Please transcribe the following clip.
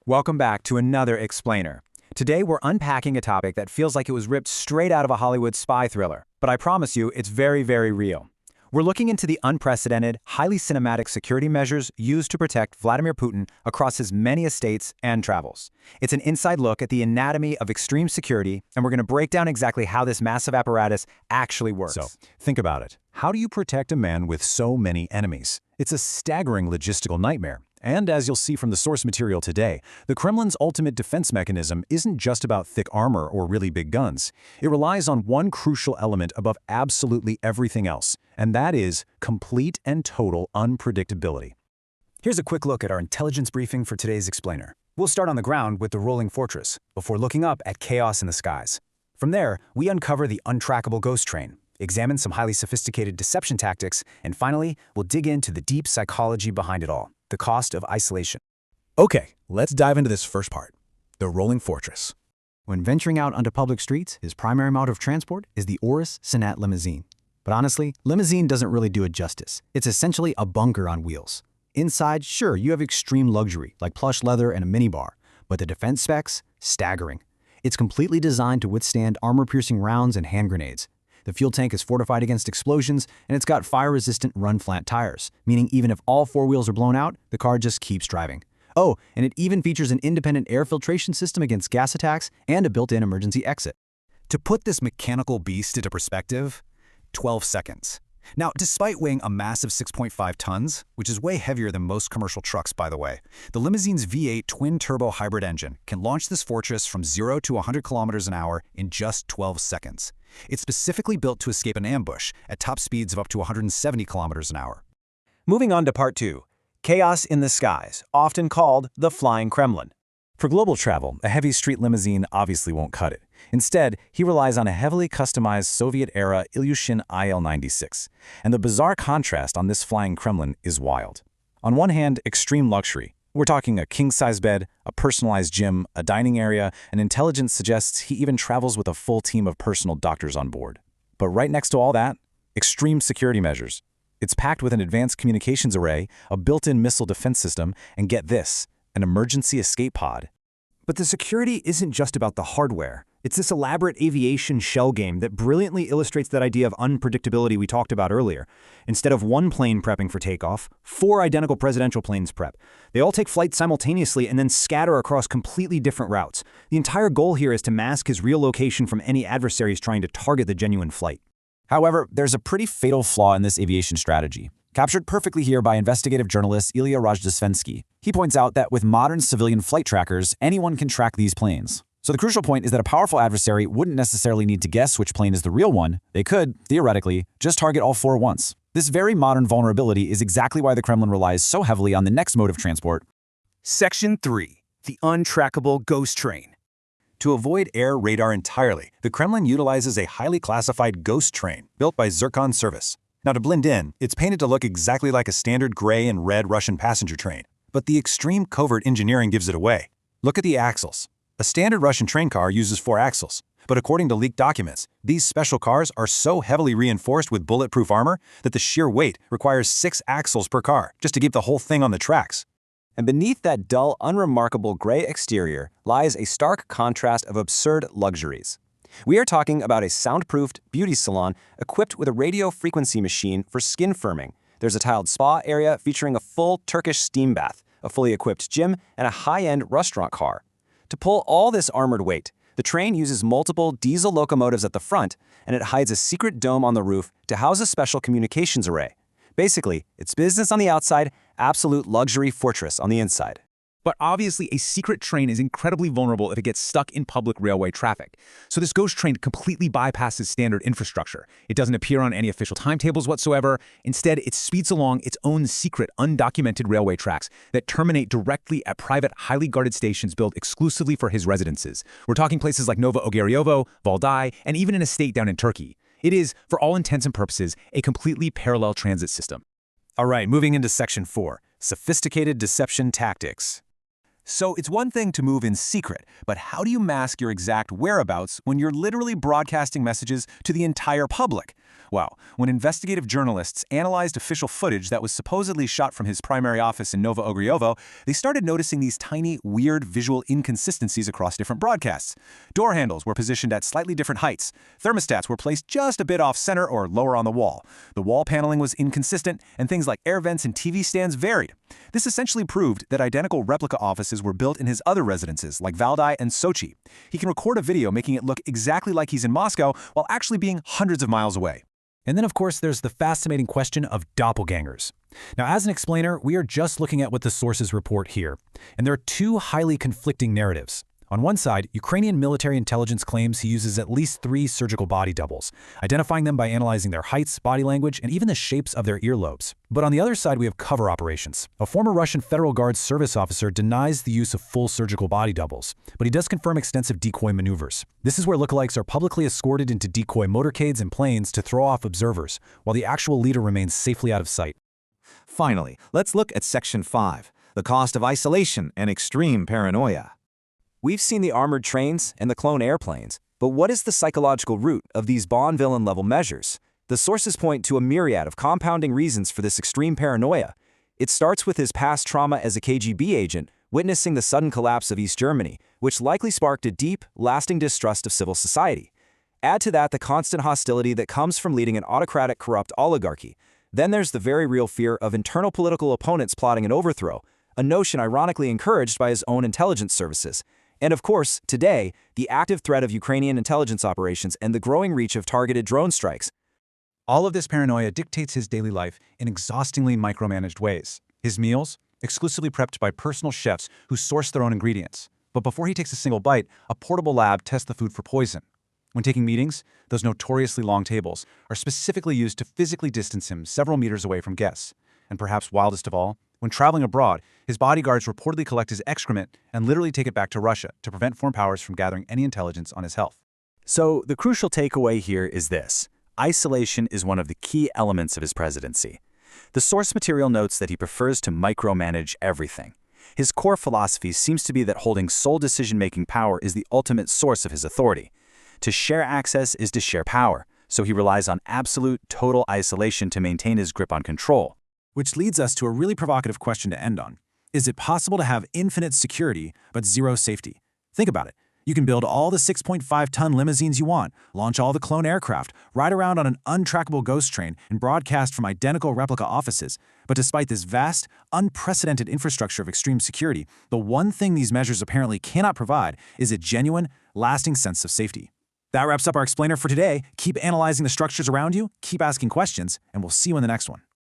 Welcome back to another Explainer. Today we're unpacking a topic that feels like it was ripped straight out of a Hollywood spy thriller, but I promise you it's very, very real. We're looking into the unprecedented, highly cinematic security measures used to protect Vladimir Putin across his many estates and travels. It's an inside look at the anatomy of extreme security, and we're going to break down exactly how this massive apparatus actually works. So, think about it. How do you protect a man with so many enemies? It's a staggering logistical nightmare. And as you'll see from the source material today, the Kremlin's ultimate defense mechanism isn't just about thick armor or really big guns. It relies on one crucial element above absolutely everything else, and that is complete and total unpredictability. Here's a quick look at our intelligence briefing for today's Explainer. We'll start on the ground with the rolling fortress, before looking up at chaos in the skies. From there, we uncover the untrackable ghost train, examine some highly sophisticated deception tactics, and finally, we'll dig into the deep psychology behind it all. The cost of isolation. Okay, let's dive into this first part, the rolling fortress. When venturing out onto public streets, his primary mode of transport is the Oris Senat limousine. But honestly, limousine doesn't really do it justice. It's essentially a bunker on wheels. Inside, sure, you have extreme luxury, like plush leather and a minibar, but the defense specs, staggering. It's completely designed to withstand armor-piercing rounds and hand grenades. The fuel tank is fortified against explosions, and it's got fire-resistant run-flat tires, meaning even if all four wheels are blown out, the car just keeps driving. Oh, and it even features an independent air filtration system against gas attacks and a built-in emergency exit. To put this mechanical beast into perspective, 12 seconds. Now, despite weighing a massive 6.5 tons, which is way heavier than most commercial trucks, by the way, the limousine's V8 twin-turbo hybrid engine can launch this fortress from 0 to 100 kilometers an hour in just 12 seconds. It's specifically built to escape an ambush at top speeds of up to 170 kilometers an hour. Moving on to part 2, chaos in the skies, often called the Flying Kremlin. For global travel, a heavy street limousine obviously won't cut it. Instead, he relies on a heavily customized Soviet-era Ilyushin IL-96. And the bizarre contrast on this Flying Kremlin is wild. On one hand, extreme luxury. We're talking a king-size bed, a personalized gym, a dining area, and intelligence suggests he even travels with a full team of personal doctors on board. But right next to all that, extreme security measures. It's packed with an advanced communications array, a built-in missile defense system, and get this, an emergency escape pod. But the security isn't just about the hardware. It's this elaborate aviation shell game that brilliantly illustrates that idea of unpredictability we talked about earlier. Instead of one plane prepping for takeoff, 4 identical presidential planes prep. They all take flight simultaneously and then scatter across completely different routes. The entire goal here is to mask his real location from any adversaries trying to target the genuine flight. However, there's a pretty fatal flaw in this aviation strategy, captured perfectly here by investigative journalist Ilia Rozhdestvenskii. He points out that with modern civilian flight trackers, anyone can track these planes. So the crucial point is that a powerful adversary wouldn't necessarily need to guess which plane is the real one. They could, theoretically, just target all 4 at once. This very modern vulnerability is exactly why the Kremlin relies so heavily on the next mode of transport. Section 3. The untrackable ghost train. To avoid air radar entirely, the Kremlin utilizes a highly classified ghost train built by Zircon Service. Now, to blend in, it's painted to look exactly like a standard gray and red Russian passenger train. But the extreme covert engineering gives it away. Look at the axles. A standard Russian train car uses 4 axles. But according to leaked documents, these special cars are so heavily reinforced with bulletproof armor that the sheer weight requires 6 axles per car just to keep the whole thing on the tracks. And beneath that dull, unremarkable gray exterior lies a stark contrast of absurd luxuries. We are talking about a soundproofed beauty salon equipped with a radio frequency machine for skin firming. There's a tiled spa area featuring a full Turkish steam bath, a fully equipped gym, and a high-end restaurant car. To pull all this armored weight, the train uses multiple diesel locomotives at the front, and it hides a secret dome on the roof to house a special communications array. Basically, it's business on the outside, absolute luxury fortress on the inside. But obviously, a secret train is incredibly vulnerable if it gets stuck in public railway traffic. So this ghost train completely bypasses standard infrastructure. It doesn't appear on any official timetables whatsoever. Instead, it speeds along its own secret, undocumented railway tracks that terminate directly at private, highly guarded stations built exclusively for his residences. We're talking places like Nova Ogariovo, Valdai, and even an estate down in Turkey. It is, for all intents and purposes, a completely parallel transit system. All right, moving into Section 4, Sophisticated Deception Tactics. So it's one thing to move in secret, but how do you mask your exact whereabouts when you're literally broadcasting messages to the entire public? Well, when investigative journalists analyzed official footage that was supposedly shot from his primary office in Novo Ogrojovo, they started noticing these tiny, weird visual inconsistencies across different broadcasts. Door handles were positioned at slightly different heights. Thermostats were placed just a bit off-center or lower on the wall. The wall paneling was inconsistent, and things like air vents and TV stands varied. This essentially proved that identical replica offices were built in his other residences, like Valdai and Sochi. He can record a video making it look exactly like he's in Moscow while actually being hundreds of miles away. And then, of course, there's the fascinating question of doppelgangers. Now, as an explainer, we are just looking at what the sources report here. And there are two highly conflicting narratives. On one side, Ukrainian military intelligence claims he uses at least 3 surgical body doubles, identifying them by analyzing their heights, body language, and even the shapes of their earlobes. But on the other side, we have cover operations. A former Russian Federal Guard service officer denies the use of full surgical body doubles, but he does confirm extensive decoy maneuvers. This is where lookalikes are publicly escorted into decoy motorcades and planes to throw off observers, while the actual leader remains safely out of sight. Finally, let's look at Section 5, the cost of isolation and extreme paranoia. We've seen the armored trains and the clone airplanes, but what is the psychological root of these Bond villain-level measures? The sources point to a myriad of compounding reasons for this extreme paranoia. It starts with his past trauma as a KGB agent, witnessing the sudden collapse of East Germany, which likely sparked a deep, lasting distrust of civil society. Add to that the constant hostility that comes from leading an autocratic, corrupt oligarchy. Then there's the very real fear of internal political opponents plotting an overthrow, a notion ironically encouraged by his own intelligence services. And of course, today, the active threat of Ukrainian intelligence operations and the growing reach of targeted drone strikes. All of this paranoia dictates his daily life in exhaustingly micromanaged ways. His meals, exclusively prepped by personal chefs who source their own ingredients. But before he takes a single bite, a portable lab tests the food for poison. When taking meetings, those notoriously long tables are specifically used to physically distance him several meters away from guests. And perhaps wildest of all, when traveling abroad, his bodyguards reportedly collect his excrement and literally take it back to Russia to prevent foreign powers from gathering any intelligence on his health. So the crucial takeaway here is this. Isolation is one of the key elements of his presidency. The source material notes that he prefers to micromanage everything. His core philosophy seems to be that holding sole decision-making power is the ultimate source of his authority. To share access is to share power, so he relies on absolute, total isolation to maintain his grip on control. Which leads us to a really provocative question to end on. Is it possible to have infinite security but zero safety? Think about it. You can build all the 6.5-ton limousines you want, launch all the clone aircraft, ride around on an untrackable ghost train, and broadcast from identical replica offices. But despite this vast, unprecedented infrastructure of extreme security, the one thing these measures apparently cannot provide is a genuine, lasting sense of safety. That wraps up our explainer for today. Keep analyzing the structures around you, keep asking questions, and we'll see you in the next one.